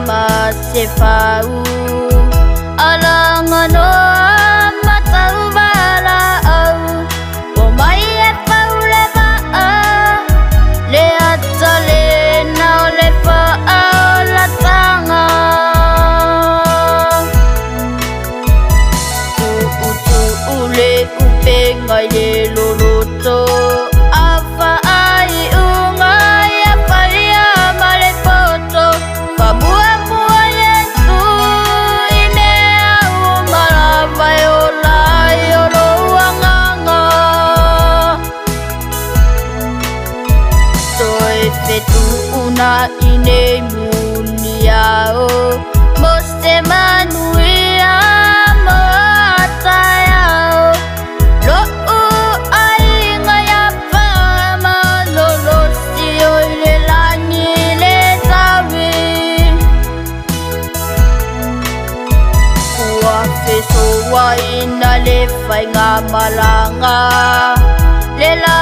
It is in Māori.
masefau alangan o matau bala au pomai e paule ba le atale na le pa la tanga tu ule upe ngai le loloto afa ai ungai apaia male poto pabua bua yetu ine au marava yola yolo anganga toi fetu una ine muniao moste manuia matayao lo ai ngaya pa manolo sio ile lani le tawi wa feso wa ina le fai nga malanga le la